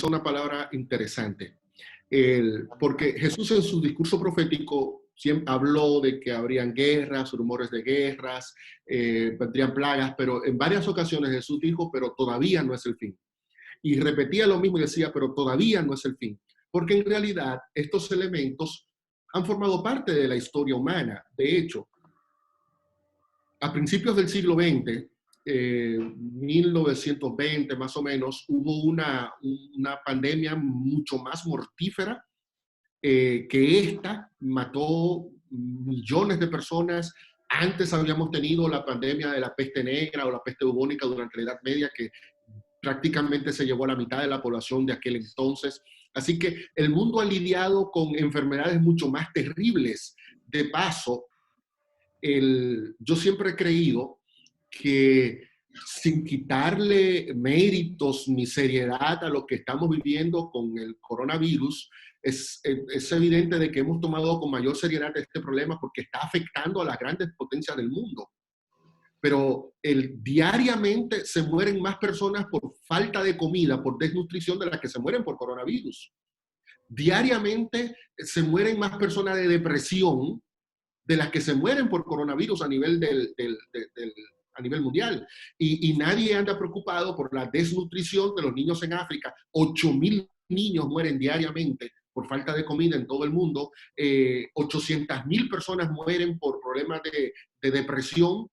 una palabra interesante, porque Jesús en su discurso profético siempre habló de que habrían guerras, rumores de guerras, vendrían plagas, pero en varias ocasiones Jesús dijo, pero todavía no es el fin. Y repetía lo mismo y decía, pero todavía no es el fin. Porque en realidad estos elementos han formado parte de la historia humana. De hecho, a principios del siglo XX, 1920 más o menos, hubo una pandemia mucho más mortífera que esta, mató millones de personas. Antes habíamos tenido la pandemia de la peste negra o la peste bubónica durante la Edad Media, que prácticamente se llevó a la mitad de la población de aquel entonces. Así que el mundo ha lidiado con enfermedades mucho más terribles. De paso, yo siempre he creído que sin quitarle méritos ni seriedad a lo que estamos viviendo con el coronavirus, es evidente de que hemos tomado con mayor seriedad este problema porque está afectando a las grandes potencias del mundo. Pero diariamente se mueren más personas por falta de comida, por desnutrición, de las que se mueren por coronavirus. Diariamente se mueren más personas de depresión de las que se mueren por coronavirus a nivel, a nivel mundial. Y nadie anda preocupado por la desnutrición de los niños en África. 8.000 niños mueren diariamente por falta de comida en todo el mundo. 800.000 personas mueren por problemas de depresión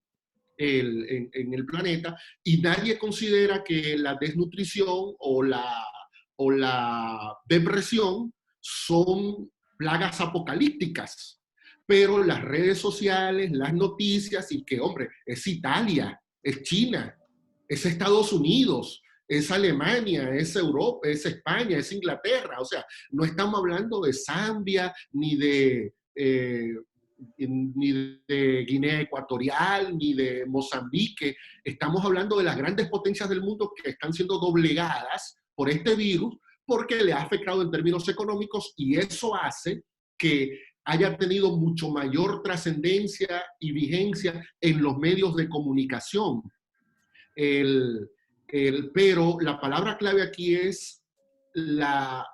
en el planeta, y nadie considera que la desnutrición o la depresión son plagas apocalípticas. Pero las redes sociales, las noticias, y que, hombre, es Italia, es China, es Estados Unidos, es Alemania, es Europa, es España, es Inglaterra. O sea, no estamos hablando de Zambia, ni de Guinea Ecuatorial, ni de Mozambique. Estamos hablando de las grandes potencias del mundo que están siendo doblegadas por este virus porque le ha afectado en términos económicos, y eso hace que haya tenido mucho mayor trascendencia y vigencia en los medios de comunicación. Pero la palabra clave aquí es la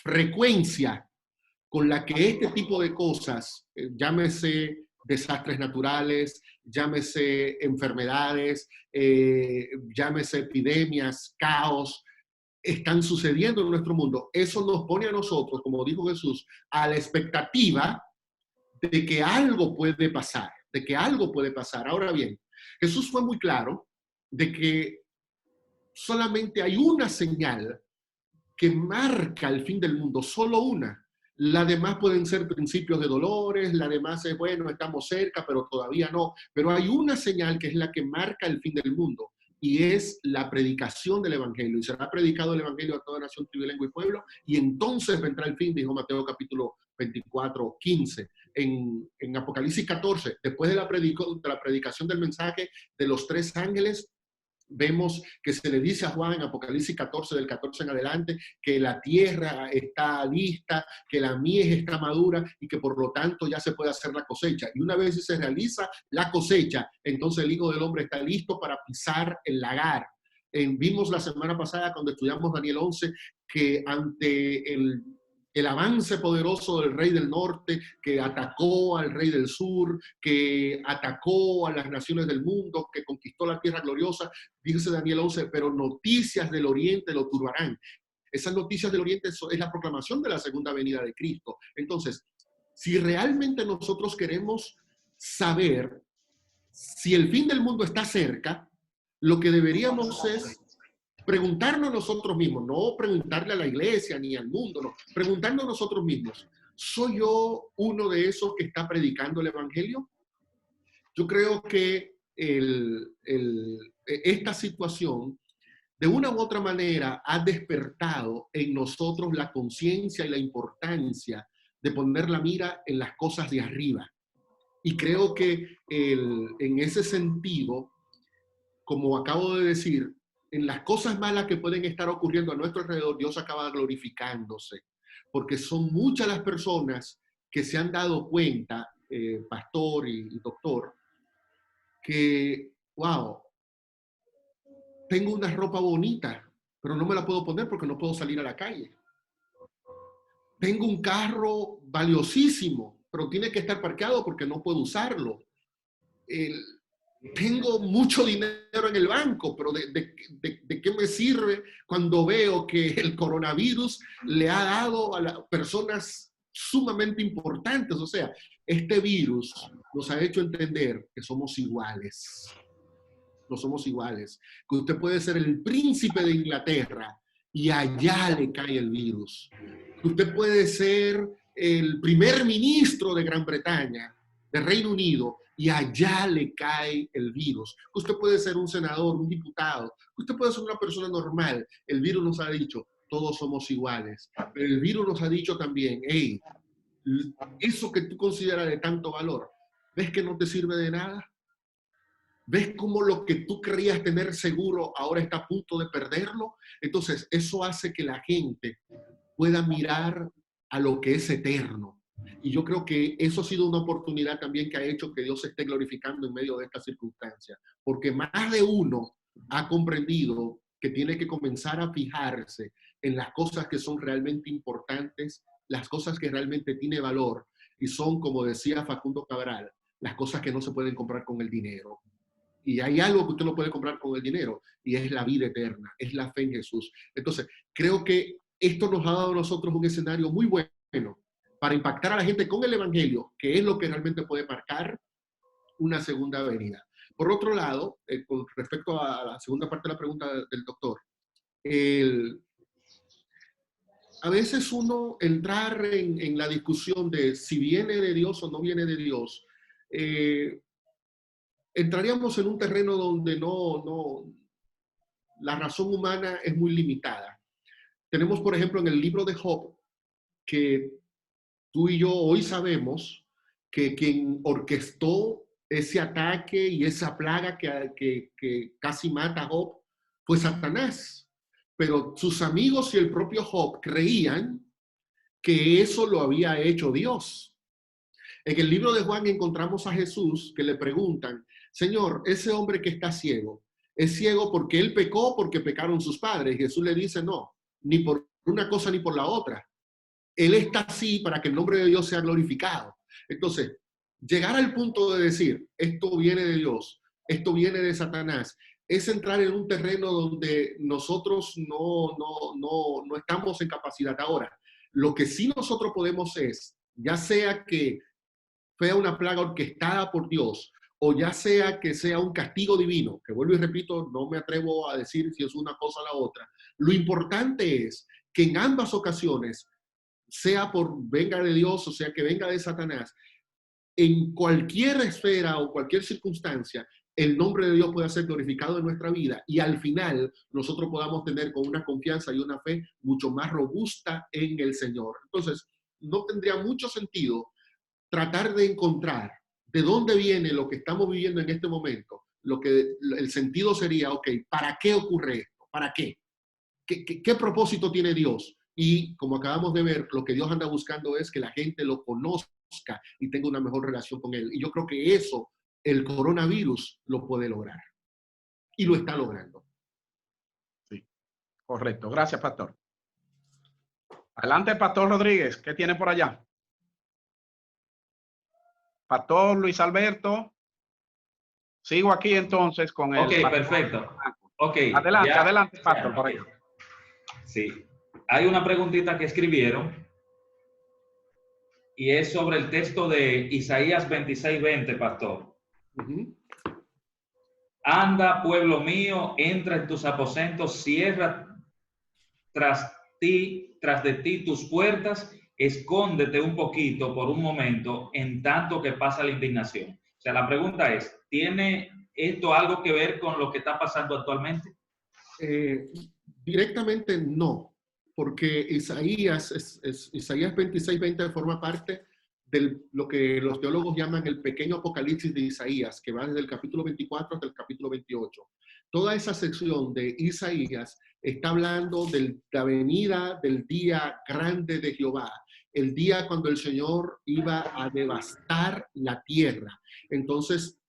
frecuencia con la que este tipo de cosas, llámese desastres naturales, llámese enfermedades, llámese epidemias, caos, están sucediendo en nuestro mundo. Eso nos pone a nosotros, como dijo Jesús, a la expectativa de que algo puede pasar, de que algo puede pasar. Ahora bien, Jesús fue muy claro de que solamente hay una señal que marca el fin del mundo, solo una. La demás pueden ser principios de dolores, la demás es, bueno, estamos cerca, pero todavía no. Pero hay una señal que es la que marca el fin del mundo, y es la predicación del Evangelio. Y será predicado el Evangelio a toda nación, tribu, lengua y pueblo, y entonces vendrá el fin, dijo Mateo capítulo 24, 15. En Apocalipsis 14, después de la predicación del mensaje de los 3 ángeles, vemos que se le dice a Juan en Apocalipsis 14, del 14 en adelante, que la tierra está lista, que la mies está madura y que por lo tanto ya se puede hacer la cosecha. Y una vez se realiza la cosecha, entonces el Hijo del Hombre está listo para pisar el lagar. Vimos la semana pasada cuando estudiamos Daniel 11 que ante el avance poderoso del rey del norte, que atacó al rey del sur, que atacó a las naciones del mundo, que conquistó la tierra gloriosa, dice Daniel 11, pero noticias del oriente lo turbarán. Esas noticias del oriente es la proclamación de la segunda venida de Cristo. Entonces, si realmente nosotros queremos saber si el fin del mundo está cerca, lo que deberíamos es preguntarnos nosotros mismos, no preguntarle a la iglesia ni al mundo, no, preguntarnos nosotros mismos, ¿soy yo uno de esos que está predicando el Evangelio? Yo creo que esta situación, de una u otra manera, ha despertado en nosotros la conciencia y la importancia de poner la mira en las cosas de arriba. Y creo que en ese sentido, como acabo de decir, en las cosas malas que pueden estar ocurriendo a nuestro alrededor, Dios acaba glorificándose, porque son muchas las personas que se han dado cuenta, pastor y doctor, que, wow, tengo una ropa bonita, pero no me la puedo poner porque no puedo salir a la calle. Tengo un carro valiosísimo, pero tiene que estar parqueado porque no puedo usarlo. El, Tengo mucho dinero en el banco, pero ¿de qué me sirve cuando veo que el coronavirus le ha dado a las personas sumamente importantes? O sea, este virus nos ha hecho entender que somos iguales. No somos iguales. Que usted puede ser el príncipe de Inglaterra y allá le cae el virus. Que usted puede ser el primer ministro de Gran Bretaña, de Reino Unido, y allá le cae el virus. Usted puede ser un senador, un diputado, usted puede ser una persona normal. El virus nos ha dicho, todos somos iguales. Pero el virus nos ha dicho también, hey, eso que tú consideras de tanto valor, ¿ves que no te sirve de nada? ¿Ves cómo lo que tú creías tener seguro ahora está a punto de perderlo? Entonces, eso hace que la gente pueda mirar a lo que es eterno. Y yo creo que eso ha sido una oportunidad también que ha hecho que Dios se esté glorificando en medio de esta circunstancia, porque más de uno ha comprendido que tiene que comenzar a fijarse en las cosas que son realmente importantes, las cosas que realmente tienen valor, y son, como decía Facundo Cabral, las cosas que no se pueden comprar con el dinero. Y hay algo que usted no puede comprar con el dinero, y es la vida eterna, es la fe en Jesús. Entonces, creo que esto nos ha dado a nosotros un escenario muy bueno para impactar a la gente con el Evangelio, que es lo que realmente puede marcar una segunda venida. Por otro lado, con respecto a la segunda parte de la pregunta del doctor, a veces uno entrar en la discusión de si viene de Dios o no viene de Dios, entraríamos en un terreno donde la razón humana es muy limitada. Tenemos, por ejemplo, en el libro de Job, que tú y yo hoy sabemos que quien orquestó ese ataque y esa plaga que casi mata a Job fue Satanás. Pero sus amigos y el propio Job creían que eso lo había hecho Dios. En el libro de Juan encontramos a Jesús que le preguntan, Señor, ese hombre que está ciego, ¿es ciego porque él pecó o porque pecaron sus padres? Y Jesús le dice, no, ni por una cosa ni por la otra. Él está así para que el nombre de Dios sea glorificado. Entonces, llegar al punto de decir, esto viene de Dios, esto viene de Satanás, es entrar en un terreno donde nosotros no estamos en capacidad ahora. Lo que sí nosotros podemos es, ya sea que sea una plaga orquestada por Dios, o ya sea que sea un castigo divino, que vuelvo y repito, no me atrevo a decir si es una cosa o la otra. Lo importante es que en ambas ocasiones, sea por venga de Dios o sea que venga de Satanás, en cualquier esfera o cualquier circunstancia, el nombre de Dios pueda ser glorificado en nuestra vida y al final nosotros podamos tener con una confianza y una fe mucho más robusta en el Señor. Entonces, no tendría mucho sentido tratar de encontrar de dónde viene lo que estamos viviendo en este momento. Lo que el sentido sería, ok, ¿para qué ocurre esto? ¿Para qué? ¿Qué propósito tiene Dios? Y como acabamos de ver, lo que Dios anda buscando es que la gente lo conozca y tenga una mejor relación con Él. Y yo creo que eso, el coronavirus lo puede lograr. Y lo está logrando. Sí, correcto. Gracias, pastor. Adelante, pastor Rodríguez. ¿Qué tiene por allá? Pastor Luis Alberto. Sigo aquí entonces con el... Ok, perfecto. Ok. Adelante, ya, adelante, pastor. Por ahí. Sí. Hay una preguntita que escribieron y es sobre el texto de Isaías 26:20, pastor. Anda, pueblo mío, entra en tus aposentos, cierra tras de ti tus puertas, escóndete un poquito por un momento en tanto que pasa la indignación. O sea, la pregunta es, ¿tiene esto algo que ver con lo que está pasando actualmente? Directamente no, porque Isaías 26:20 forma parte de lo que los teólogos llaman el pequeño apocalipsis de Isaías, que va desde el capítulo 24 hasta el capítulo 28. Toda esa sección de Isaías está hablando de la venida del día grande de Jehová, el día cuando el Señor iba a devastar la tierra. Entonces,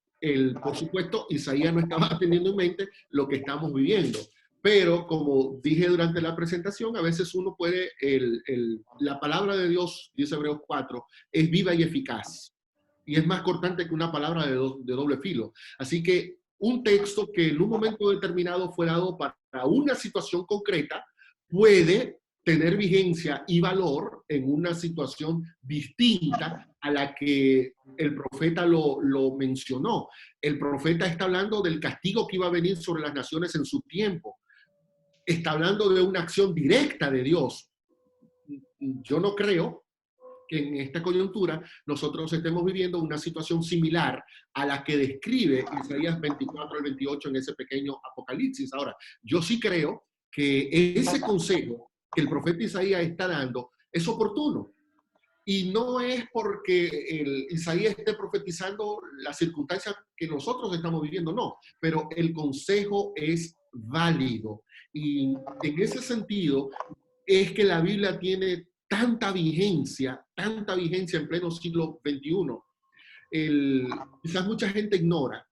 por supuesto, Isaías no estaba teniendo en mente lo que estamos viviendo. Pero como dije durante la presentación, a veces uno puede, la palabra de Dios, dice Hebreos 4, es viva y eficaz. Y es más cortante que una palabra de doble filo. Así que un texto que en un momento determinado fue dado para una situación concreta puede tener vigencia y valor en una situación distinta a la que el profeta lo mencionó. El profeta está hablando del castigo que iba a venir sobre las naciones en su tiempo. Está hablando de una acción directa de Dios. Yo no creo que en esta coyuntura nosotros estemos viviendo una situación similar a la que describe Isaías 24 al 28 en ese pequeño Apocalipsis. Ahora, yo sí creo que ese consejo que el profeta Isaías está dando es oportuno. Y no es porque Isaías esté profetizando las circunstancias que nosotros estamos viviendo, no, pero el consejo es válido. Y en ese sentido es que la Biblia tiene tanta vigencia en pleno siglo XXI. Quizás mucha gente ignora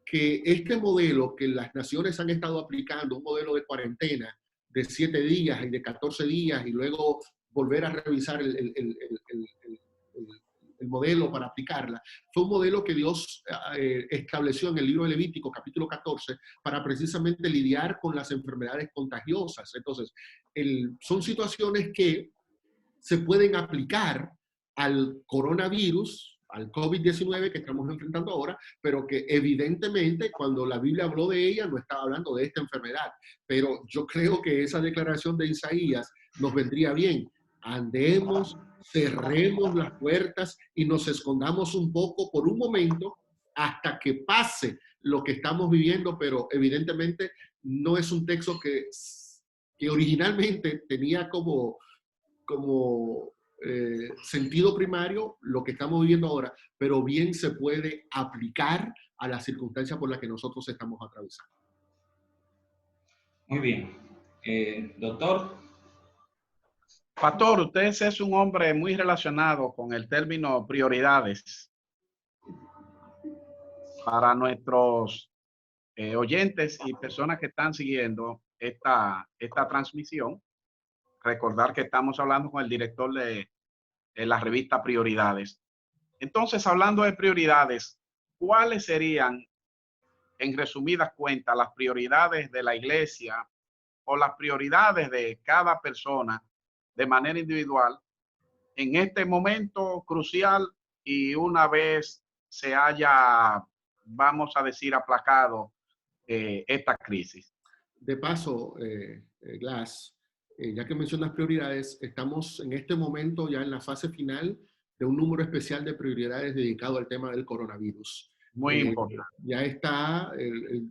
que este modelo que las naciones han estado aplicando, un modelo de cuarentena de 7 días y de 14 días y luego volver a revisar el modelo para aplicarla, fue un modelo que Dios estableció en el libro de Levítico, capítulo 14, para precisamente lidiar con las enfermedades contagiosas. Entonces, son situaciones que se pueden aplicar al coronavirus, al COVID-19 que estamos enfrentando ahora, pero que evidentemente cuando la Biblia habló de ella no estaba hablando de esta enfermedad. Pero yo creo que esa declaración de Isaías nos vendría bien. Andemos, cerremos las puertas y nos escondamos un poco por un momento hasta que pase lo que estamos viviendo, pero evidentemente no es un texto que originalmente tenía como sentido primario lo que estamos viviendo ahora, pero bien se puede aplicar a las circunstancias por las que nosotros estamos atravesando. Muy bien. Doctor. Pastor, usted es un hombre muy relacionado con el término prioridades. Para nuestros oyentes y personas que están siguiendo esta transmisión, recordar que estamos hablando con el director de la revista Prioridades. Entonces, hablando de prioridades, ¿cuáles serían, en resumidas cuentas, las prioridades de la iglesia o las prioridades de cada persona de manera individual en este momento crucial y una vez se haya, vamos a decir, aplacado esta crisis? De paso, Glass, ya que mencionas prioridades, estamos en este momento ya en la fase final de un número especial de prioridades dedicado al tema del coronavirus. Muy importante. Ya está,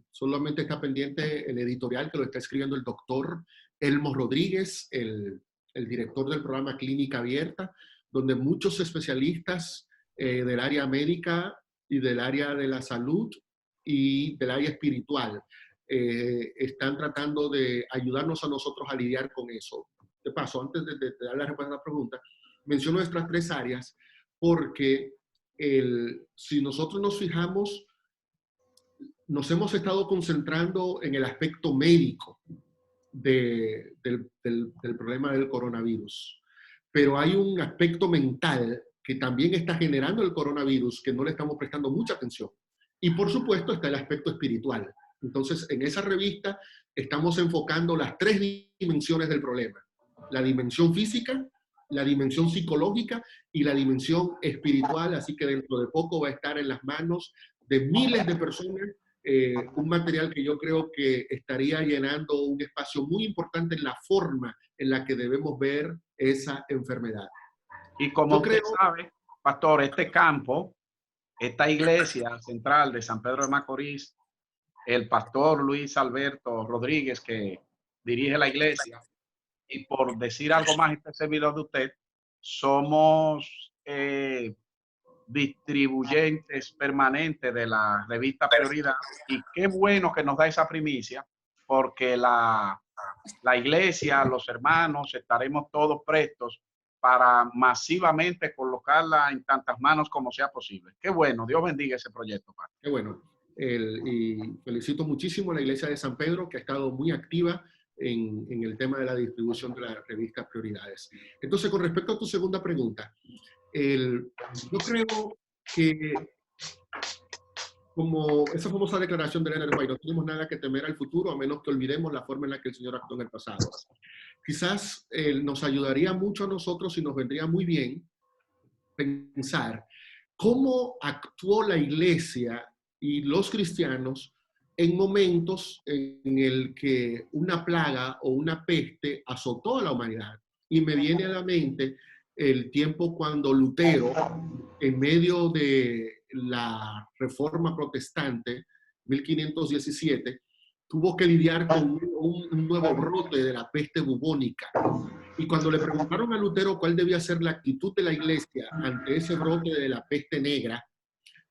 solamente está pendiente el editorial que lo está escribiendo el doctor Elmo Rodríguez, el director del programa Clínica Abierta, donde muchos especialistas del área médica y del área de la salud y del área espiritual están tratando de ayudarnos a nosotros a lidiar con eso. De paso, antes de dar la respuesta a la pregunta, menciono nuestras 3 áreas porque si nosotros nos fijamos, nos hemos estado concentrando en el aspecto médico del problema del coronavirus. Pero hay un aspecto mental que también está generando el coronavirus que no le estamos prestando mucha atención. Y por supuesto está el aspecto espiritual. Entonces, en esa revista estamos enfocando las 3 dimensiones del problema. La dimensión física, la dimensión psicológica y la dimensión espiritual. Así que dentro de poco va a estar en las manos de miles de personas un material que yo creo que estaría llenando un espacio muy importante en la forma en la que debemos ver esa enfermedad. Y como usted sabe, pastor, este campo, esta iglesia central de San Pedro de Macorís, el pastor Luis Alberto Rodríguez, que dirige la iglesia, y por decir algo más, este servidor de usted, somos distribuyentes permanentes de la revista Prioridad, y qué bueno que nos da esa primicia, porque la iglesia, los hermanos, estaremos todos prestos para masivamente colocarla en tantas manos como sea posible. Qué bueno, Dios bendiga ese proyecto, padre. Qué bueno. y felicito muchísimo a la Iglesia de San Pedro, que ha estado muy activa en el tema de la distribución de la revista Prioridades. Entonces, con respecto a tu segunda pregunta, yo creo que como esa famosa declaración de Leonard White, no tenemos nada que temer al futuro a menos que olvidemos la forma en la que el Señor actuó en el pasado. Quizás nos ayudaría mucho a nosotros y nos vendría muy bien pensar cómo actuó la Iglesia y los cristianos en momentos en el que una plaga o una peste azotó a la humanidad. Y me viene a la mente el tiempo cuando Lutero, en medio de la Reforma Protestante, 1517, tuvo que lidiar con un nuevo brote de la peste bubónica. Y cuando le preguntaron a Lutero cuál debía ser la actitud de la Iglesia ante ese brote de la peste negra,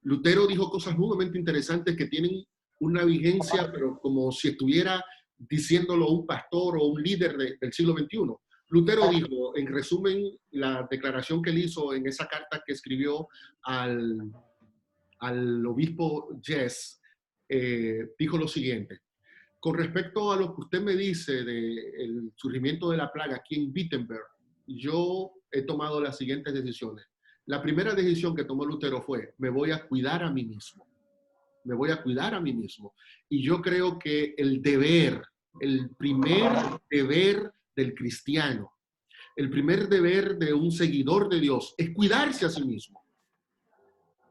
Lutero dijo cosas sumamente interesantes que tienen una vigencia, pero como si estuviera diciéndolo un pastor o un líder del siglo XXI. Lutero dijo, en resumen, la declaración que él hizo en esa carta que escribió al obispo Jess, dijo lo siguiente: con respecto a lo que usted me dice del surgimiento de la plaga aquí en Wittenberg, yo he tomado las siguientes decisiones. La primera decisión que tomó Lutero fue, me voy a cuidar a mí mismo. Me voy a cuidar a mí mismo. Y yo creo que el primer deber del cristiano, el primer deber de un seguidor de Dios es cuidarse a sí mismo.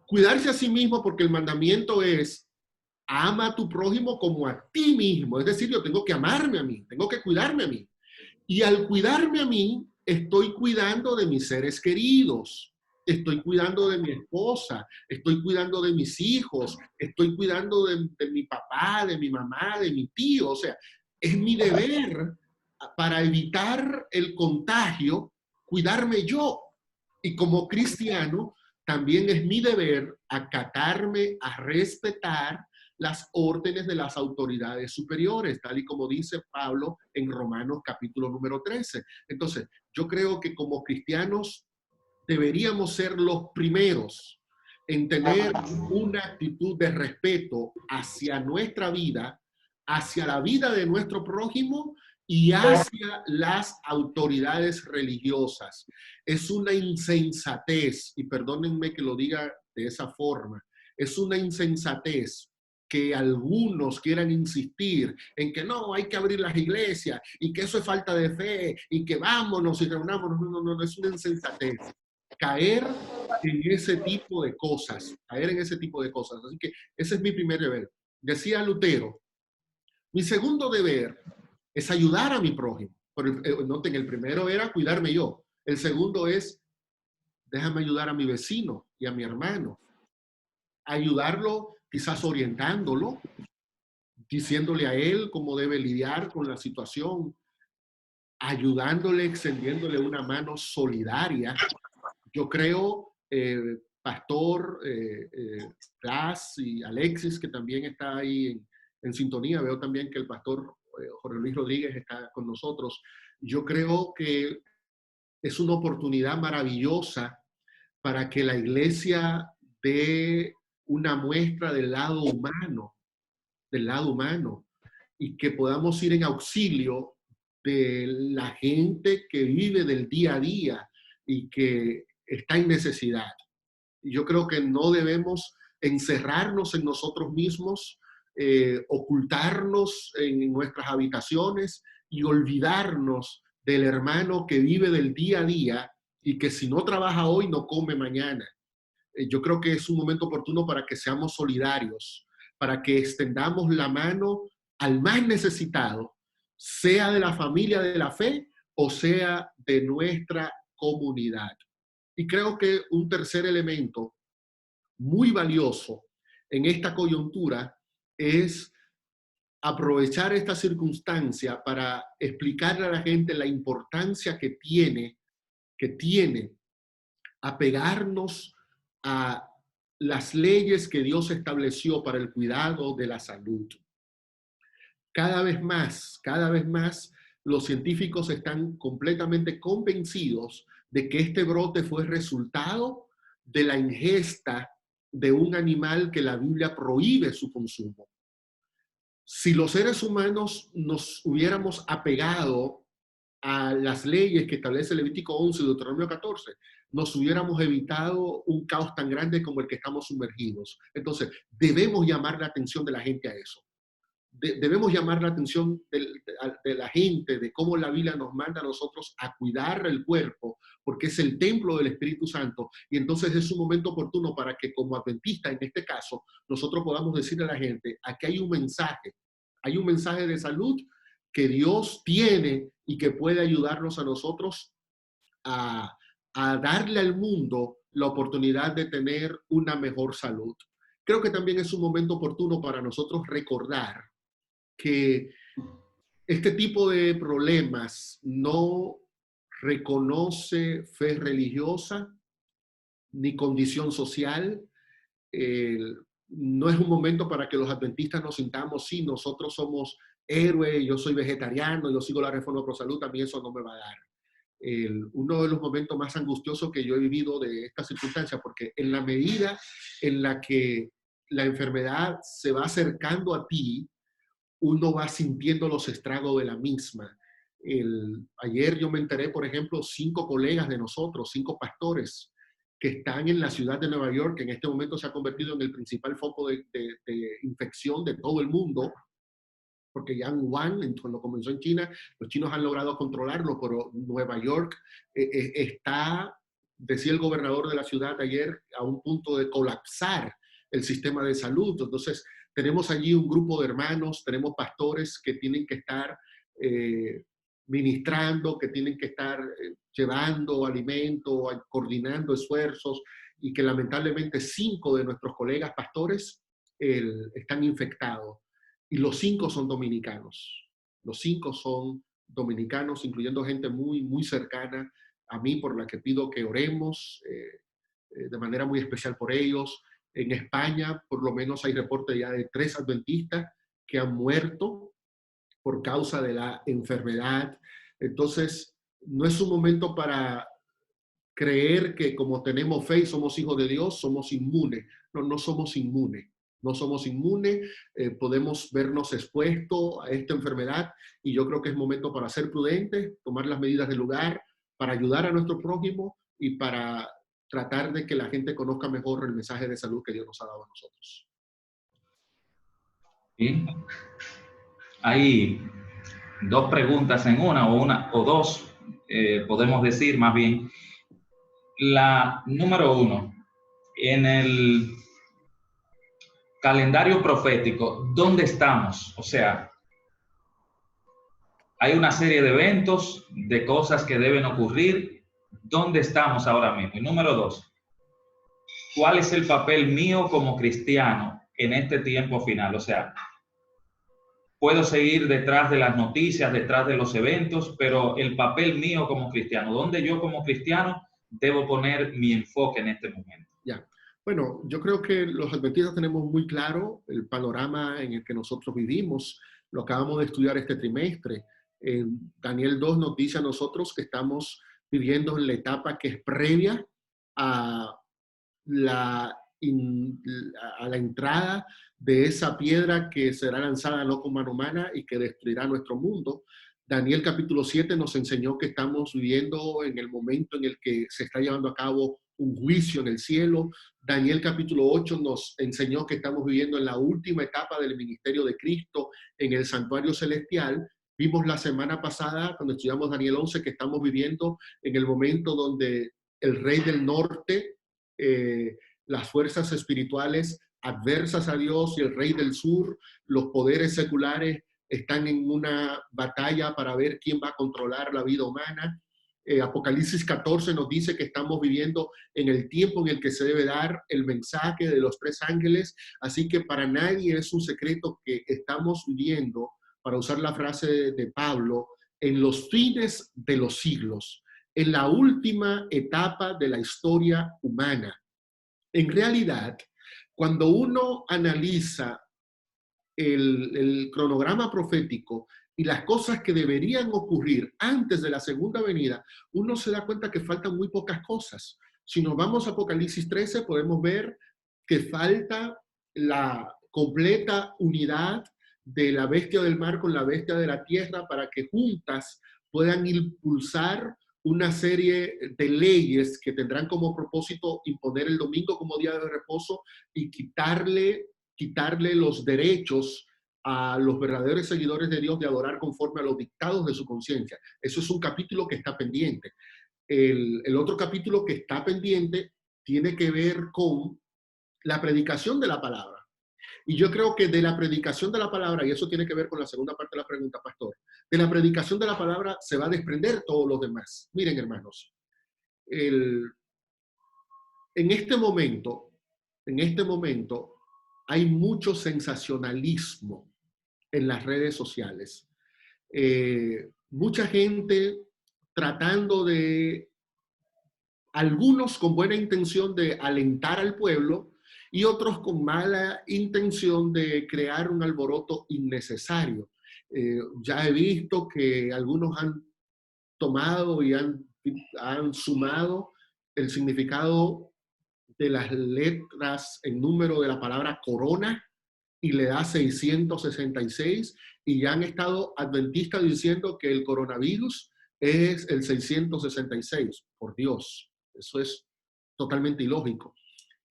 Cuidarse a sí mismo porque el mandamiento es, ama a tu prójimo como a ti mismo. Es decir, yo tengo que amarme a mí, tengo que cuidarme a mí. Y al cuidarme a mí, estoy cuidando de mis seres queridos. Estoy cuidando de mi esposa, estoy cuidando de mis hijos, estoy cuidando de mi papá, de mi mamá, de mi tío. O sea, es mi deber para evitar el contagio, cuidarme yo. Y como cristiano, también es mi deber acatarme, a respetar las órdenes de las autoridades superiores, tal y como dice Pablo en Romanos capítulo número 13. Entonces, yo creo que como cristianos deberíamos ser los primeros en tener una actitud de respeto hacia nuestra vida, hacia la vida de nuestro prójimo y hacia las autoridades religiosas. Es una insensatez, y perdónenme que lo diga de esa forma, es una insensatez que algunos quieran insistir en que no, hay que abrir las iglesias y que eso es falta de fe y que vámonos y reunámonos. No, es una insensatez. Caer en ese tipo de cosas, caer en ese tipo de cosas. Así que ese es mi primer deber. Decía Lutero, mi segundo deber es ayudar a mi prójimo. Pero noten, el primero era cuidarme yo. El segundo es, déjame ayudar a mi vecino y a mi hermano. Ayudarlo, quizás orientándolo, diciéndole a él cómo debe lidiar con la situación, ayudándole, extendiéndole una mano solidaria. Yo creo, Pastor Blas y Alexis, que también está ahí en sintonía, veo también que el Pastor Jorge Luis Rodríguez está con nosotros. Yo creo que es una oportunidad maravillosa para que la iglesia dé una muestra del lado humano, y que podamos ir en auxilio de la gente que vive del día a día y que está en necesidad. Y yo creo que no debemos encerrarnos en nosotros mismos, ocultarnos en nuestras habitaciones y olvidarnos del hermano que vive del día a día y que si no trabaja hoy, no come mañana. Yo creo que es un momento oportuno para que seamos solidarios, para que extendamos la mano al más necesitado, sea de la familia de la fe o sea de nuestra comunidad. Y creo que un tercer elemento muy valioso en esta coyuntura es aprovechar esta circunstancia para explicarle a la gente la importancia que tiene apegarnos a las leyes que Dios estableció para el cuidado de la salud. Cada vez más, los científicos están completamente convencidos de que este brote fue resultado de la ingesta de un animal que la Biblia prohíbe su consumo. Si los seres humanos nos hubiéramos apegado a las leyes que establece Levítico 11 y Deuteronomio 14, nos hubiéramos evitado un caos tan grande como el que estamos sumergidos. Entonces, debemos llamar la atención de la gente a eso. Debemos llamar la atención de la gente, de cómo la Biblia nos manda a nosotros a cuidar el cuerpo, porque es el templo del Espíritu Santo, y entonces es un momento oportuno para que como adventistas, en este caso, nosotros podamos decirle a la gente, aquí hay un mensaje de salud que Dios tiene y que puede ayudarnos a nosotros a darle al mundo la oportunidad de tener una mejor salud. Creo que también es un momento oportuno para nosotros recordar que este tipo de problemas no reconoce fe religiosa ni condición social. No es un momento para que los adventistas nos sintamos, sí, nosotros somos héroes, yo soy vegetariano, yo sigo la Reforma Pro Salud, también eso no me va a dar. Uno de los momentos más angustiosos que yo he vivido de esta circunstancia, porque en la medida en la que la enfermedad se va acercando a ti, uno va sintiendo los estragos de la misma. Ayer yo me enteré, por ejemplo, 5 colegas de nosotros, 5 pastores, que están en la ciudad de Nueva York, que en este momento se ha convertido en el principal foco de infección de todo el mundo, porque ya en Wuhan, cuando comenzó en China, los chinos han logrado controlarlo, pero Nueva York está, decía el gobernador de la ciudad ayer, a un punto de colapsar el sistema de salud. Entonces, tenemos allí un grupo de hermanos, tenemos pastores que tienen que estar ministrando, que tienen que estar llevando alimento, coordinando esfuerzos, y que lamentablemente 5 de nuestros colegas pastores están infectados. Y los 5 son dominicanos. Los 5 son dominicanos, incluyendo gente muy, muy cercana a mí, por la que pido que oremos de manera muy especial por ellos. En España, por lo menos hay reportes ya de 3 adventistas que han muerto por causa de la enfermedad. Entonces, no es un momento para creer que como tenemos fe y somos hijos de Dios, somos inmunes. No, no somos inmunes. No somos inmunes, podemos vernos expuestos a esta enfermedad, y yo creo que es momento para ser prudentes, tomar las medidas del lugar, para ayudar a nuestro prójimo y para tratar de que la gente conozca mejor el mensaje de salud que Dios nos ha dado a nosotros. ¿Sí? Hay 2 preguntas en una o dos, podemos decir más bien. La número 1, en el calendario profético, ¿dónde estamos? O sea, hay una serie de eventos, de cosas que deben ocurrir. ¿Dónde estamos ahora mismo? Y número 2, ¿cuál es el papel mío como cristiano en este tiempo final? O sea, puedo seguir detrás de las noticias, detrás de los eventos, pero el papel mío como cristiano, ¿dónde yo como cristiano debo poner mi enfoque en este momento? Ya. Bueno, yo creo que los adventistas tenemos muy claro el panorama en el que nosotros vivimos. Lo acabamos de estudiar este trimestre. Daniel 2 nos dice a nosotros que estamos viviendo en la etapa que es previa a la entrada de esa piedra que será lanzada no con mano humana y que destruirá nuestro mundo. Daniel capítulo 7 nos enseñó que estamos viviendo en el momento en el que se está llevando a cabo un juicio en el cielo. Daniel capítulo 8 nos enseñó que estamos viviendo en la última etapa del ministerio de Cristo en el santuario celestial. Vimos la semana pasada, cuando estudiamos Daniel 11, que estamos viviendo en el momento donde el rey del norte, las fuerzas espirituales adversas a Dios, y el rey del sur, los poderes seculares, están en una batalla para ver quién va a controlar la vida humana. Apocalipsis 14 nos dice que estamos viviendo en el tiempo en el que se debe dar el mensaje de los 3 ángeles, así que para nadie es un secreto que estamos viviendo, para usar la frase de Pablo, en los fines de los siglos, en la última etapa de la historia humana. En realidad, cuando uno analiza el cronograma profético y las cosas que deberían ocurrir antes de la segunda venida, uno se da cuenta que faltan muy pocas cosas. Si nos vamos a Apocalipsis 13, podemos ver que falta la completa unidad de la bestia del mar con la bestia de la tierra para que juntas puedan impulsar una serie de leyes que tendrán como propósito imponer el domingo como día de reposo y quitarle los derechos a los verdaderos seguidores de Dios de adorar conforme a los dictados de su conciencia. Eso es un capítulo que está pendiente. El otro capítulo que está pendiente tiene que ver con la predicación de la palabra. Y yo creo que de la predicación de la palabra, y eso tiene que ver con la segunda parte de la pregunta, pastor, de la predicación de la palabra se va a desprender todo lo demás. Miren, hermanos, en este momento hay mucho sensacionalismo en las redes sociales. Mucha gente tratando de, algunos con buena intención de alentar al pueblo y otros con mala intención de crear un alboroto innecesario. Ya he visto que algunos han tomado y han sumado el significado de las letras en número de la palabra corona y le da 666 y ya han estado adventistas diciendo que el coronavirus es el 666. Por Dios, eso es totalmente ilógico.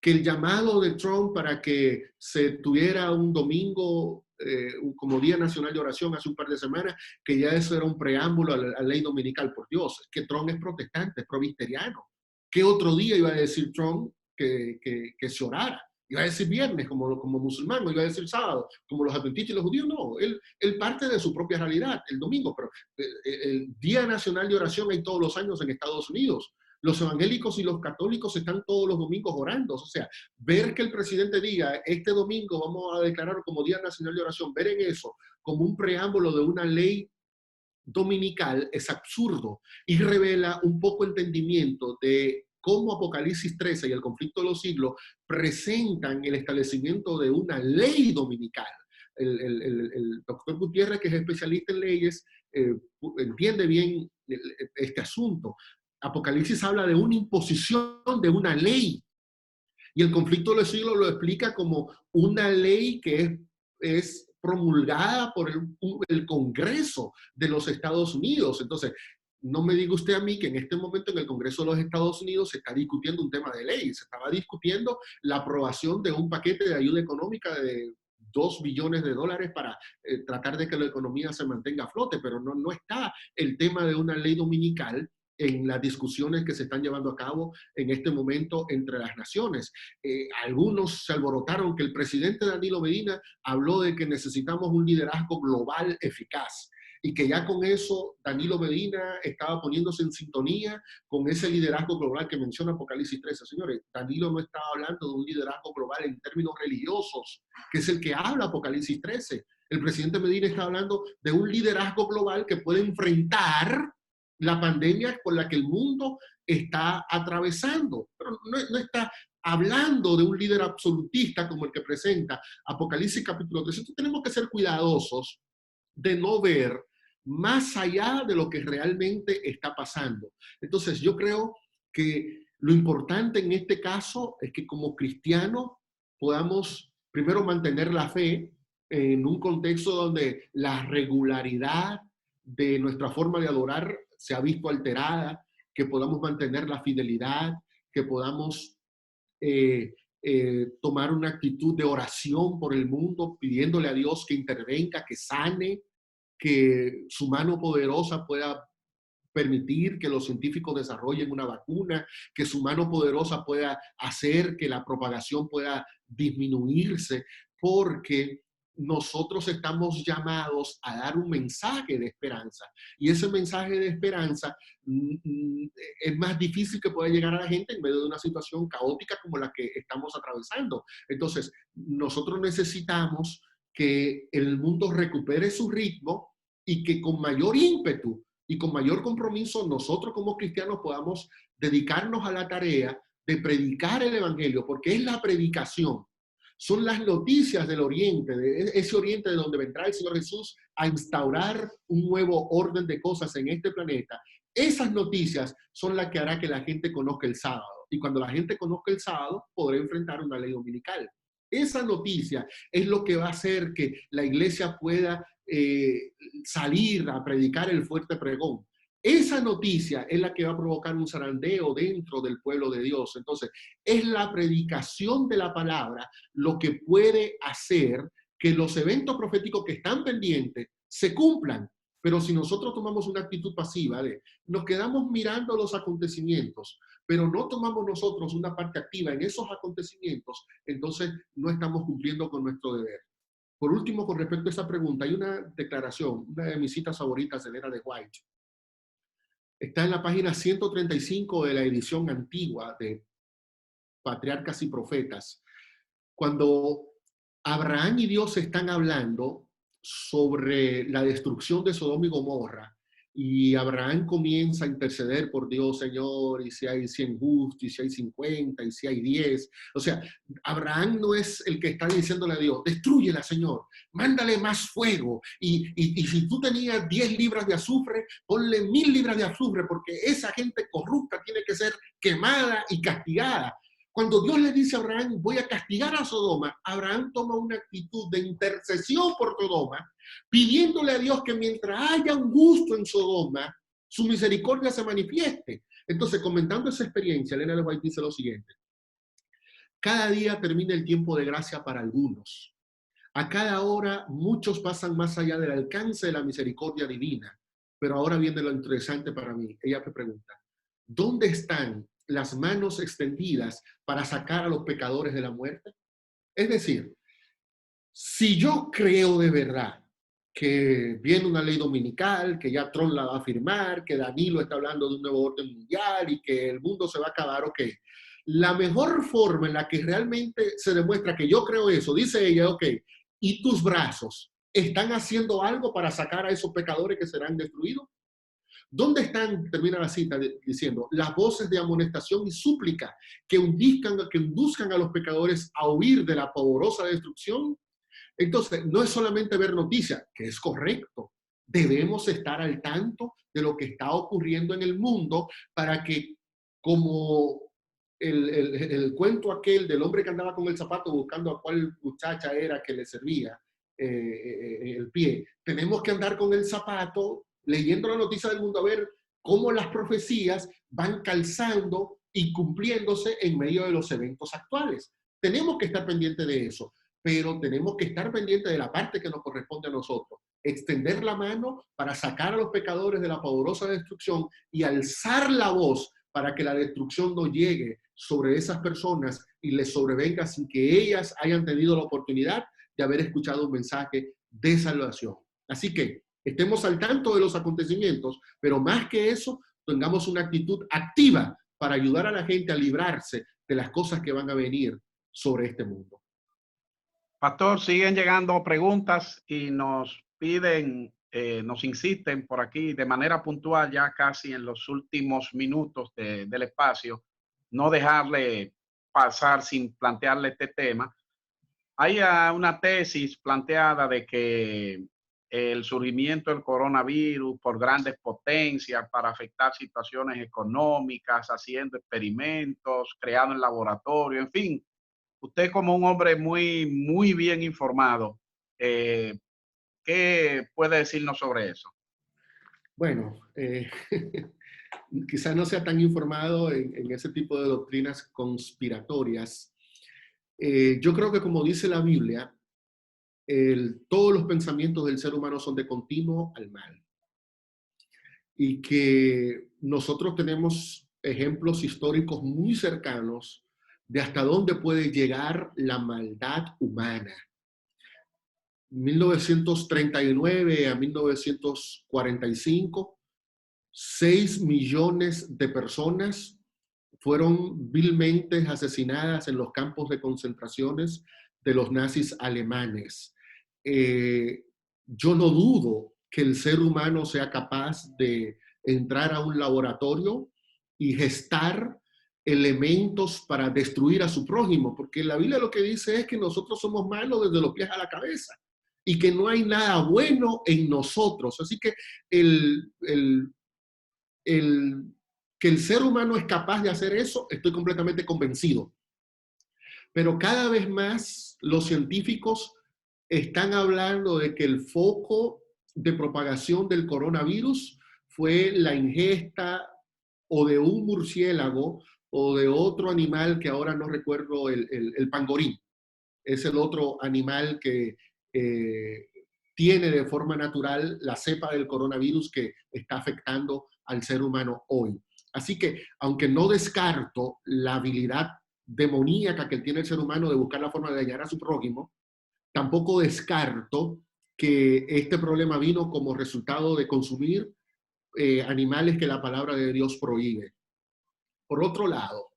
Que el llamado de Trump para que se tuviera un domingo como Día Nacional de Oración hace un par de semanas, que ya eso era un preámbulo a la ley dominical. Por Dios, es que Trump es protestante, es provisteriano. ¿Qué otro día iba a decir Trump que se orara? Iba a decir viernes como musulmán, no iba a decir sábado como los adventistas y los judíos. No, él parte de su propia realidad, el domingo, pero el Día Nacional de Oración hay todos los años en Estados Unidos. Los evangélicos y los católicos están todos los domingos orando. O sea, ver que el presidente diga, este domingo vamos a declarar como Día Nacional de Oración, ver en eso como un preámbulo de una ley dominical es absurdo y revela un poco entendimiento de cómo Apocalipsis 13 y el conflicto de los siglos presentan el establecimiento de una ley dominical. El doctor Gutiérrez, que es especialista en leyes, entiende bien este asunto. Apocalipsis habla de una imposición de una ley y el conflicto de los siglos lo explica como una ley que es promulgada por el Congreso de los Estados Unidos. Entonces, no me diga usted a mí que en este momento en el Congreso de los Estados Unidos se está discutiendo un tema de ley, se estaba discutiendo la aprobación de un paquete de ayuda económica de $2 billones para tratar de que la economía se mantenga a flote, pero no está el tema de una ley dominical en las discusiones que se están llevando a cabo en este momento entre las naciones. Algunos se alborotaron que el presidente Danilo Medina habló de que necesitamos un liderazgo global eficaz y que ya con eso Danilo Medina estaba poniéndose en sintonía con ese liderazgo global que menciona Apocalipsis 13. Señores, Danilo no estaba hablando de un liderazgo global en términos religiosos, que es el que habla Apocalipsis 13. El presidente Medina está hablando de un liderazgo global que puede enfrentar la pandemia con la que el mundo está atravesando. Pero no está hablando de un líder absolutista como el que presenta Apocalipsis capítulo 13. Entonces tenemos que ser cuidadosos de no ver más allá de lo que realmente está pasando. Entonces yo creo que lo importante en este caso es que como cristianos podamos primero mantener la fe en un contexto donde la regularidad de nuestra forma de adorar se ha visto alterada, que podamos mantener la fidelidad, que podamos tomar una actitud de oración por el mundo, pidiéndole a Dios que intervenga, que sane, que su mano poderosa pueda permitir que los científicos desarrollen una vacuna, que su mano poderosa pueda hacer que la propagación pueda disminuirse, porque nosotros estamos llamados a dar un mensaje de esperanza. Y ese mensaje de esperanza es más difícil que pueda llegar a la gente en medio de una situación caótica como la que estamos atravesando. Entonces, nosotros necesitamos que el mundo recupere su ritmo y que con mayor ímpetu y con mayor compromiso nosotros como cristianos podamos dedicarnos a la tarea de predicar el evangelio, porque es la predicación. Son las noticias del Oriente, de ese Oriente de donde vendrá el Señor Jesús a instaurar un nuevo orden de cosas en este planeta. Esas noticias son las que hará que la gente conozca el sábado. y cuando la gente conozca el sábado, podrá enfrentar una ley dominical. Esa noticia es lo que va a hacer que la iglesia pueda salir a predicar el fuerte pregón. Esa noticia es la que va a provocar un zarandeo dentro del pueblo de Dios. Entonces, es la predicación de la palabra lo que puede hacer que los eventos proféticos que están pendientes se cumplan. Pero si nosotros tomamos una actitud pasiva de nos quedamos mirando los acontecimientos, pero no tomamos nosotros una parte activa en esos acontecimientos, entonces no estamos cumpliendo con nuestro deber. Por último, con respecto a esa pregunta, hay una declaración, una de mis citas favoritas de Elena de White. Está en la página 135 de la edición antigua de Patriarcas y Profetas. Cuando Abraham y Dios están hablando sobre la destrucción de Sodoma y Gomorra, y Abraham comienza a interceder por Dios, Señor, y si hay 100 justos, y si hay 50, y si hay 10. O sea, Abraham no es el que está diciéndole a Dios, destrúyela, Señor, mándale más fuego, y si tú tenías 10 libras de azufre, ponle 1000 libras de azufre, porque esa gente corrupta tiene que ser quemada y castigada. Cuando Dios le dice a Abraham, voy a castigar a Sodoma, Abraham toma una actitud de intercesión por Sodoma, pidiéndole a Dios que mientras haya un gusto en Sodoma, su misericordia se manifieste. Entonces, comentando esa experiencia, Elena de White dice lo siguiente: cada día termina el tiempo de gracia para algunos. A cada hora muchos pasan más allá del alcance de la misericordia divina. Pero ahora viene lo interesante para mí. Ella me pregunta, ¿dónde están las manos extendidas para sacar a los pecadores de la muerte? Es decir, si yo creo de verdad que viene una ley dominical, que ya Trump la va a firmar, que Danilo está hablando de un nuevo orden mundial y que el mundo se va a acabar, ok. La mejor forma en la que realmente se demuestra que yo creo eso, dice ella, ok, ¿y tus brazos están haciendo algo para sacar a esos pecadores que serán destruidos? ¿Dónde están, termina la cita diciendo, las voces de amonestación y súplica que induzcan a los pecadores a huir de la pavorosa destrucción? Entonces, no es solamente ver noticias, que es correcto. Debemos estar al tanto de lo que está ocurriendo en el mundo para que, como el cuento aquel del hombre que andaba con el zapato buscando a cuál muchacha era que le servía el pie, tenemos que andar con el zapato leyendo la noticia del mundo a ver cómo las profecías van calzando y cumpliéndose en medio de los eventos actuales. Tenemos que estar pendientes de eso, pero tenemos que estar pendientes de la parte que nos corresponde a nosotros. Extender la mano para sacar a los pecadores de la pavorosa destrucción y alzar la voz para que la destrucción no llegue sobre esas personas y les sobrevenga sin que ellas hayan tenido la oportunidad de haber escuchado un mensaje de salvación. Así que estemos al tanto de los acontecimientos, pero más que eso, tengamos una actitud activa para ayudar a la gente a librarse de las cosas que van a venir sobre este mundo. Pastor, siguen llegando preguntas y nos piden, nos insisten por aquí de manera puntual, ya casi en los últimos minutos del espacio, no dejarle pasar sin plantearle este tema. Hay una tesis planteada de que el surgimiento del coronavirus por grandes potencias para afectar situaciones económicas, haciendo experimentos, creando en laboratorio, en fin. Usted como un hombre muy bien informado, ¿qué puede decirnos sobre eso? Bueno, quizás no sea tan informado en ese tipo de doctrinas conspiratorias. Yo creo que, como dice la Biblia, todos los pensamientos del ser humano son de continuo al mal. Y que nosotros tenemos ejemplos históricos muy cercanos de hasta dónde puede llegar la maldad humana. 1939 a 1945, 6 millones de personas fueron vilmente asesinadas en los campos de concentraciones de los nazis alemanes. Yo no dudo que el ser humano sea capaz de entrar a un laboratorio y gestar elementos para destruir a su prójimo, porque la Biblia lo que dice es que nosotros somos malos desde los pies a la cabeza y que no hay nada bueno en nosotros. Así que el Que el ser humano es capaz de hacer eso, estoy completamente convencido. Pero cada vez más los científicos están hablando de que el foco de propagación del coronavirus fue la ingesta o de un murciélago o de otro animal que ahora no recuerdo, el pangorín. Es el otro animal que tiene de forma natural la cepa del coronavirus que está afectando al ser humano hoy. Así que, aunque no descarto la habilidad demoníaca que tiene el ser humano de buscar la forma de dañar a su prójimo, tampoco descarto que este problema vino como resultado de consumir animales que la palabra de Dios prohíbe. Por otro lado,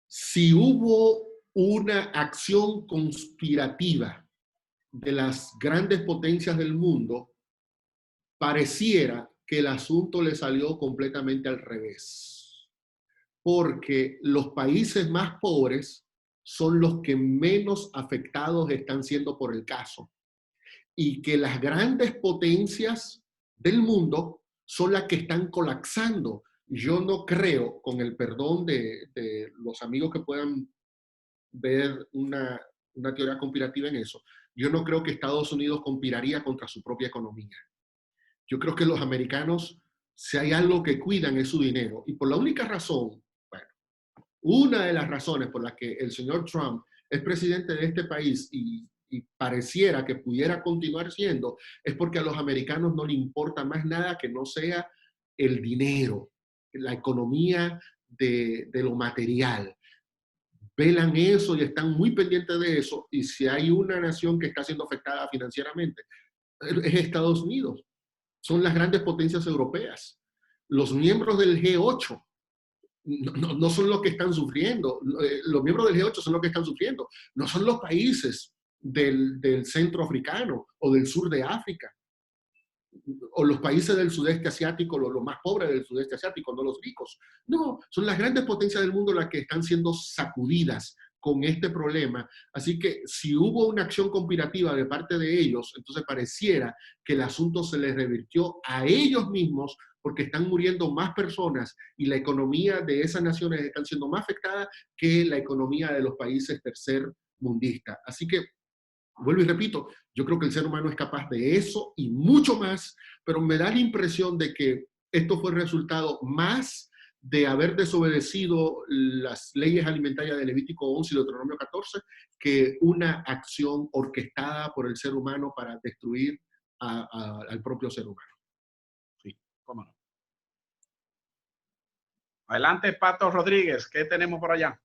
si hubo una acción conspirativa de las grandes potencias del mundo, pareciera que el asunto le salió completamente al revés. Porque los países más pobres son los que menos afectados están siendo por el caso. Y que las grandes potencias del mundo son las que están colapsando. Yo no creo, con el perdón de los amigos que puedan ver una teoría conspirativa en eso, yo no creo que Estados Unidos conspiraría contra su propia economía. Yo creo que los americanos, si hay algo que cuidan, es su dinero. Y por la única razón, bueno, una de las razones por las que el señor Trump es presidente de este país y pareciera que pudiera continuar siendo, es porque a los americanos no les importa más nada que no sea el dinero, la economía de lo material. Velan eso y están muy pendientes de eso, y si hay una nación que está siendo afectada financieramente, es Estados Unidos. Son las grandes potencias europeas. Los miembros del G8 no son los que están sufriendo. Los miembros del G8 son los que están sufriendo. No son los países del centro africano o del sur de África, o los países del sudeste asiático, los más pobres del sudeste asiático, no los ricos. No, son las grandes potencias del mundo las que están siendo sacudidas con este problema. Así que si hubo una acción conspirativa de parte de ellos, entonces pareciera que el asunto se les revirtió a ellos mismos, porque están muriendo más personas y la economía de esas naciones están siendo más afectada que la economía de los países tercermundistas. Así que, vuelvo y repito, yo creo que el ser humano es capaz de eso y mucho más, pero me da la impresión de que esto fue el resultado más de haber desobedecido las leyes alimentarias de Levítico 11 y Deuteronomio 14 que una acción orquestada por el ser humano para destruir al propio ser humano. Sí, cómo no. Adelante, Pato Rodríguez, ¿qué tenemos por allá?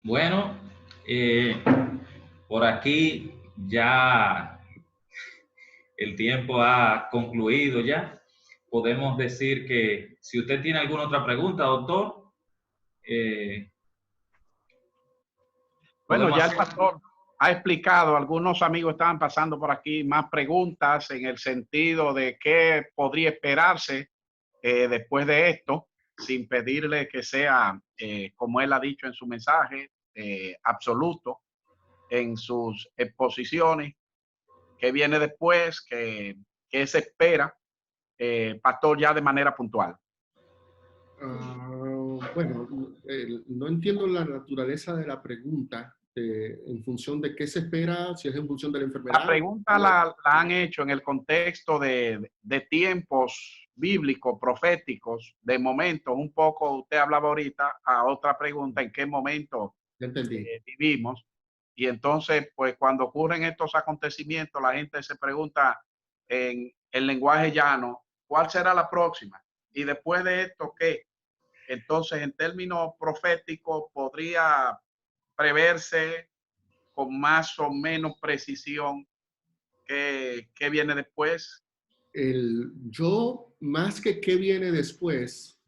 Bueno, por aquí ya el tiempo ha concluido ya. Podemos decir que si usted tiene alguna otra pregunta, doctor. Bueno, ya el pastor ha explicado, algunos amigos estaban pasando por aquí más preguntas en el sentido de qué podría esperarse después de esto, sin pedirle que sea, como él ha dicho en su mensaje, absoluto en sus exposiciones. ¿Qué viene después? ¿Qué se espera? Pastor, ya de manera puntual. Bueno, no entiendo la naturaleza de la pregunta en función de qué se espera, si es en función de la enfermedad. La pregunta la han hecho en el contexto de tiempos bíblicos, proféticos, de momentos. Un poco, usted hablaba ahorita a otra pregunta, ¿en qué momento vivimos? Y entonces, pues cuando ocurren estos acontecimientos, la gente se pregunta en el lenguaje llano, ¿cuál será la próxima? Y después de esto, ¿qué? Entonces, en términos proféticos, podría preverse con más o menos precisión qué viene después. Yo, más que qué viene después,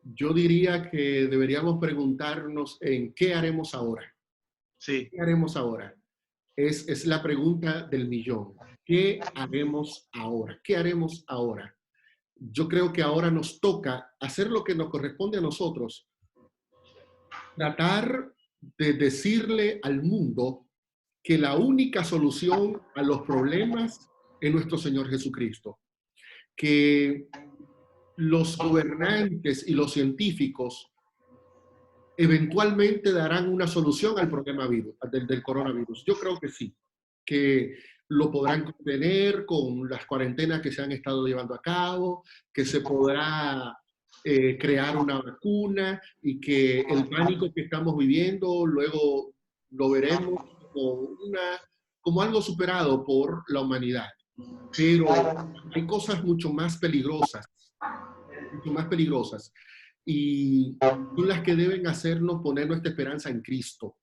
yo diría que deberíamos preguntarnos en qué haremos ahora. Sí. ¿Qué haremos ahora? Es la pregunta del millón. ¿Qué haremos ahora? ¿Qué haremos ahora? Yo creo que ahora nos toca hacer lo que nos corresponde a nosotros. Tratar de decirle al mundo que la única solución a los problemas es nuestro Señor Jesucristo. Que los gobernantes y los científicos eventualmente darán una solución al problema del coronavirus. Yo creo que sí, que lo podrán contener con las cuarentenas que se han estado llevando a cabo, que se podrá crear una vacuna y que el pánico que estamos viviendo luego lo veremos como algo superado por la humanidad. Pero hay cosas mucho más peligrosas, y son las que deben hacernos poner nuestra esperanza en Cristo.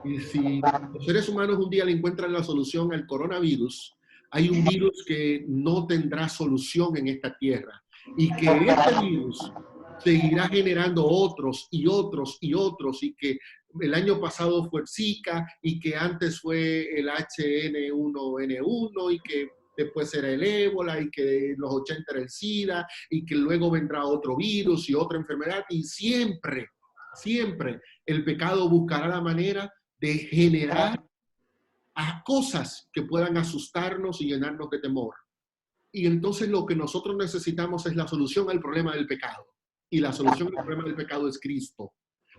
Y si los seres humanos un día le encuentran la solución al coronavirus, hay un virus que no tendrá solución en esta tierra y que este virus seguirá generando otros y otros y otros, y que el año pasado fue Zika y que antes fue el H1N1 y que después era el ébola y que en los 80 era el SIDA y que luego vendrá otro virus y otra enfermedad, y siempre, siempre el pecado buscará la manera de generar a cosas que puedan asustarnos y llenarnos de temor. Y entonces lo que nosotros necesitamos es la solución al problema del pecado. Y la solución al problema del pecado es Cristo.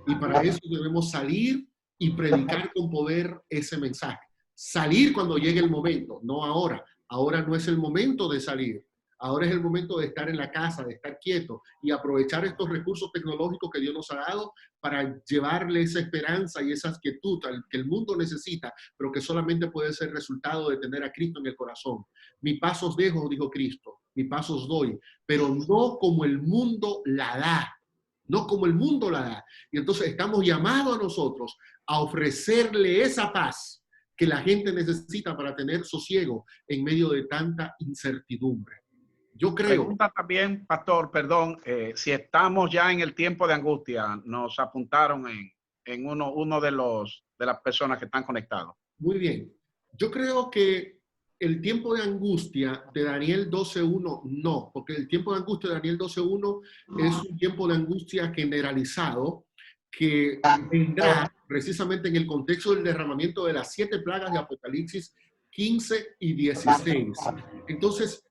Y para eso debemos salir y predicar con poder ese mensaje. Salir cuando llegue el momento, no ahora. Ahora no es el momento de salir. Ahora es el momento de estar en la casa, de estar quieto y aprovechar estos recursos tecnológicos que Dios nos ha dado para llevarle esa esperanza y esa quietud que el mundo necesita, pero que solamente puede ser resultado de tener a Cristo en el corazón. Mi paz os dejo, dijo Cristo, mi paz os doy, pero no como el mundo la da. No como el mundo la da. Y entonces estamos llamados a nosotros a ofrecerle esa paz que la gente necesita para tener sosiego en medio de tanta incertidumbre. Yo creo. Pregunta también, pastor, perdón, si estamos ya en el tiempo de angustia. Nos apuntaron en uno de las personas que están conectados. Muy bien. Yo creo que el tiempo de angustia de Daniel 12.1 no, porque el tiempo de angustia de Daniel 12.1 es un tiempo de angustia generalizado que vendrá precisamente en el contexto del derramamiento de las 7 plagas de Apocalipsis 15 y 16. Entonces,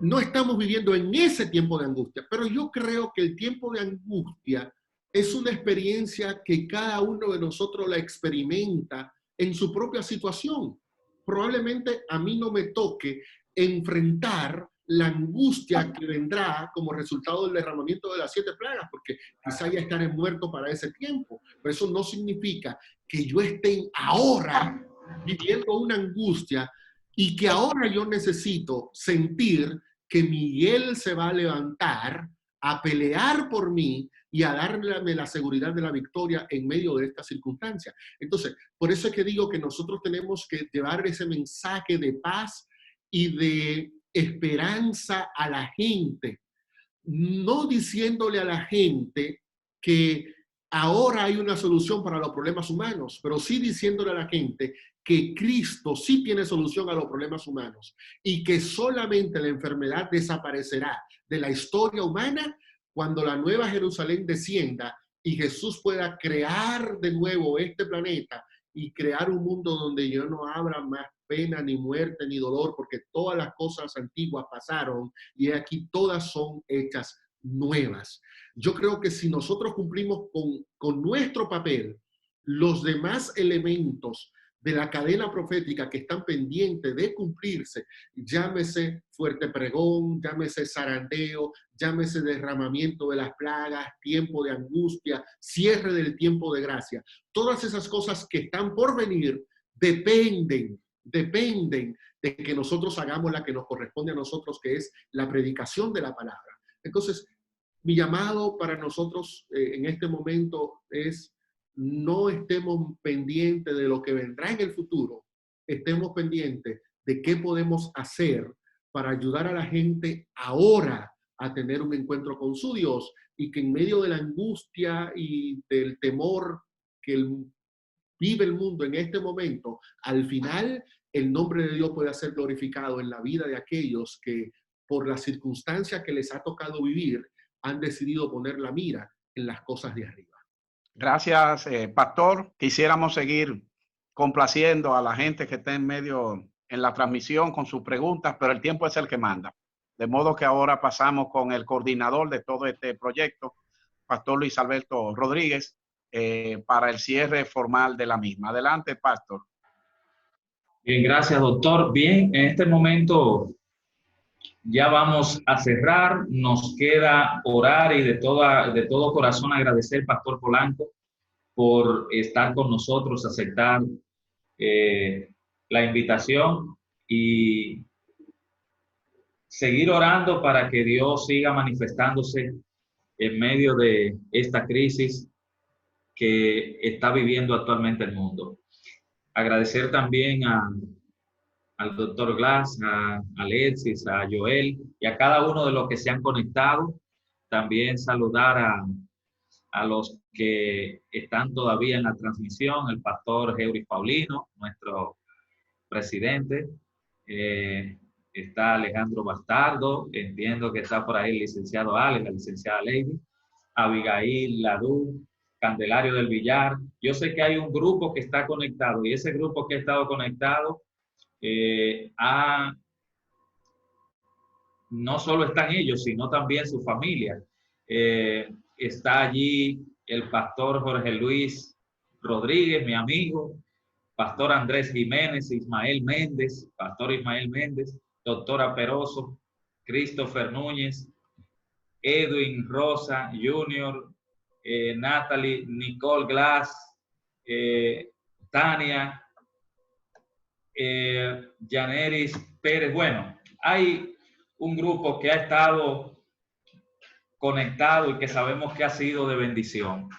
no estamos viviendo en ese tiempo de angustia, pero yo creo que el tiempo de angustia es una experiencia que cada uno de nosotros la experimenta en su propia situación. Probablemente a mí no me toque enfrentar la angustia que vendrá como resultado del derramamiento de las 7 plagas, porque quizá ya estaré muerto para ese tiempo, pero eso no significa que yo esté ahora viviendo una angustia y que ahora yo necesito sentir que Miguel se va a levantar a pelear por mí y a darme la seguridad de la victoria en medio de esta circunstancia. Entonces, por eso es que digo que nosotros tenemos que llevar ese mensaje de paz y de esperanza a la gente, no diciéndole a la gente que ahora hay una solución para los problemas humanos, pero sí diciéndole a la gente que Cristo sí tiene solución a los problemas humanos y que solamente la enfermedad desaparecerá de la historia humana cuando la nueva Jerusalén descienda y Jesús pueda crear de nuevo este planeta y crear un mundo donde ya no habrá más pena, ni muerte, ni dolor, porque todas las cosas antiguas pasaron y aquí todas son hechas nuevas. Yo creo que si nosotros cumplimos con nuestro papel, los demás elementos de la cadena profética que están pendientes de cumplirse, llámese fuerte pregón, llámese zarandeo, llámese derramamiento de las plagas, tiempo de angustia, cierre del tiempo de gracia. Todas esas cosas que están por venir dependen de que nosotros hagamos la que nos corresponde a nosotros, que es la predicación de la palabra. Entonces, mi llamado para nosotros en este momento es: no estemos pendientes de lo que vendrá en el futuro, estemos pendientes de qué podemos hacer para ayudar a la gente ahora a tener un encuentro con su Dios, y que en medio de la angustia y del temor que vive el mundo en este momento, al final el nombre de Dios pueda ser glorificado en la vida de aquellos que por las circunstancias que les ha tocado vivir han decidido poner la mira en las cosas de arriba. Gracias, pastor. Quisiéramos seguir complaciendo a la gente que está en medio en la transmisión con sus preguntas, pero el tiempo es el que manda. De modo que ahora pasamos con el coordinador de todo este proyecto, Pastor Luis Alberto Rodríguez, para el cierre formal de la misma. Adelante, Pastor. Bien, gracias, doctor. Bien, en este momento ya vamos a cerrar. Nos queda orar y de todo corazón agradecer al Pastor Polanco por estar con nosotros, aceptar la invitación y seguir orando para que Dios siga manifestándose en medio de esta crisis que está viviendo actualmente el mundo. Agradecer también al doctor Glass, a Alexis, a Joel y a cada uno de los que se han conectado. También saludar a los que están todavía en la transmisión, el pastor Euris Paulino, nuestro presidente. Está Alejandro Bastardo, entiendo que está por ahí el licenciado Alex, la licenciada Lady, Abigail Ladú, Candelario del Villar. Yo sé que hay un grupo que está conectado y ese grupo que ha estado conectado no solo están ellos, sino también su familia. Está allí el pastor Jorge Luis Rodríguez, mi amigo, pastor Andrés Jiménez, Ismael Méndez, pastor Ismael Méndez, doctora Peroso, Christopher Núñez, Edwin Rosa Jr., Natalie, Nicole Glass, Tania, Janeris Pérez. Bueno, hay un grupo que ha estado conectado y que sabemos que ha sido de bendición.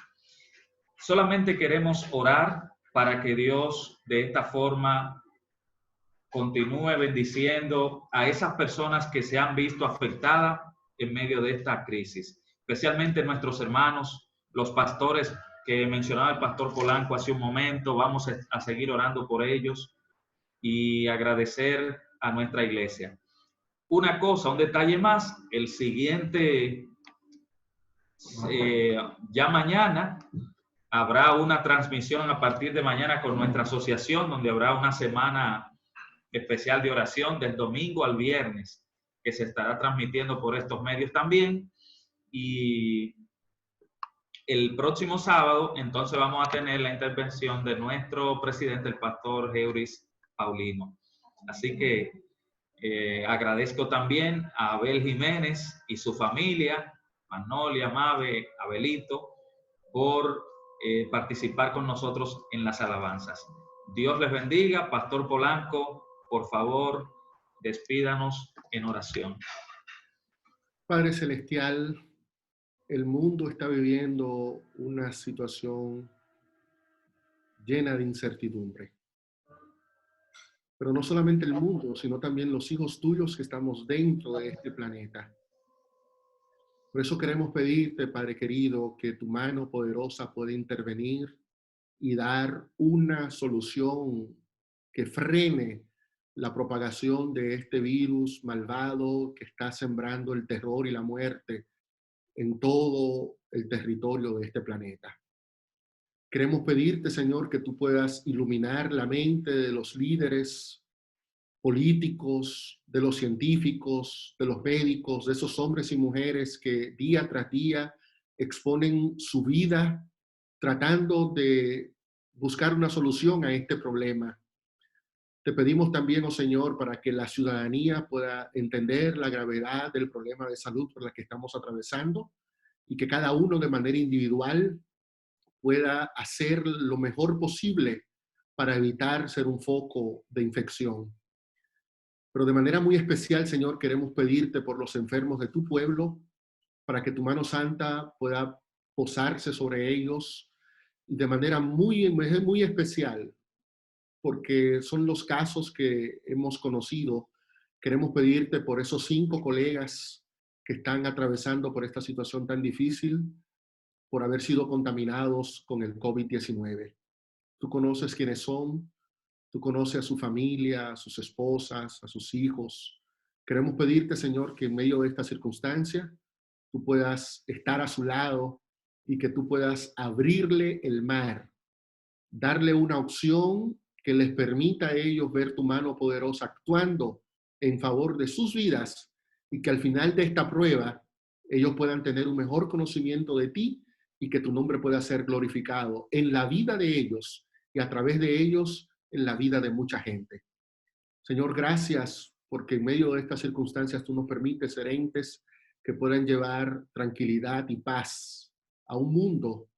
Solamente queremos orar para que Dios de esta forma continúe bendiciendo a esas personas que se han visto afectadas en medio de esta crisis, especialmente nuestros hermanos, los pastores que mencionaba el pastor Polanco hace un momento. Vamos a seguir orando por ellos y agradecer a nuestra iglesia. Una cosa, un detalle más, el siguiente, ya mañana, habrá una transmisión a partir de mañana con nuestra asociación, donde habrá una semana especial de oración del domingo al viernes, que se estará transmitiendo por estos medios también. Y el próximo sábado, entonces, vamos a tener la intervención de nuestro presidente, el pastor Euris Paulino. Así que agradezco también a Abel Jiménez y su familia, Magnolia, Mabe, Abelito, por participar con nosotros en las alabanzas. Dios les bendiga. Pastor Polanco, por favor, despídanos en oración. Padre Celestial, el mundo está viviendo una situación llena de incertidumbre. Pero no solamente el mundo, sino también los hijos tuyos que estamos dentro de este planeta. Por eso queremos pedirte, Padre querido, que tu mano poderosa pueda intervenir y dar una solución que frene la propagación de este virus malvado que está sembrando el terror y la muerte en todo el territorio de este planeta. Queremos pedirte, Señor, que tú puedas iluminar la mente de los líderes políticos, de los científicos, de los médicos, de esos hombres y mujeres que día tras día exponen su vida tratando de buscar una solución a este problema. Te pedimos también, oh Señor, para que la ciudadanía pueda entender la gravedad del problema de salud por la que estamos atravesando y que cada uno de manera individual pueda hacer lo mejor posible para evitar ser un foco de infección. Pero de manera muy especial, Señor, queremos pedirte por los enfermos de tu pueblo, para que tu mano santa pueda posarse sobre ellos de manera muy especial, porque son los casos que hemos conocido. Queremos pedirte por esos 5 colegas que están atravesando por esta situación tan difícil, por haber sido contaminados con el COVID-19. Tú conoces quiénes son, tú conoces a su familia, a sus esposas, a sus hijos. Queremos pedirte, Señor, que en medio de esta circunstancia tú puedas estar a su lado y que tú puedas abrirle el mar, darle una opción que les permita a ellos ver tu mano poderosa actuando en favor de sus vidas y que al final de esta prueba ellos puedan tener un mejor conocimiento de ti y que tu nombre pueda ser glorificado en la vida de ellos y a través de ellos en la vida de mucha gente. Señor, gracias porque en medio de estas circunstancias tú nos permites ser entes que puedan llevar tranquilidad y paz a un mundo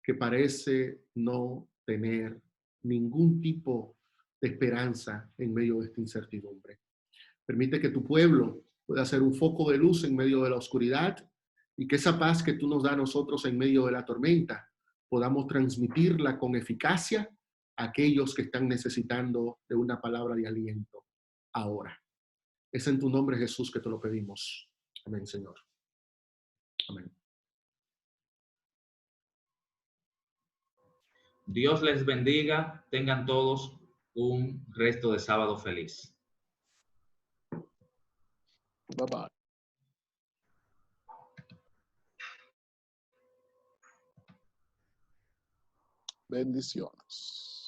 que parece no tener ningún tipo de esperanza en medio de esta incertidumbre. Permite que tu pueblo pueda ser un foco de luz en medio de la oscuridad y que esa paz que tú nos das a nosotros en medio de la tormenta podamos transmitirla con eficacia a aquellos que están necesitando de una palabra de aliento ahora. Es en tu nombre, Jesús, que te lo pedimos. Amén, Señor. Amén. Dios les bendiga. Tengan todos un resto de sábado feliz. Bye bye. Bendiciones.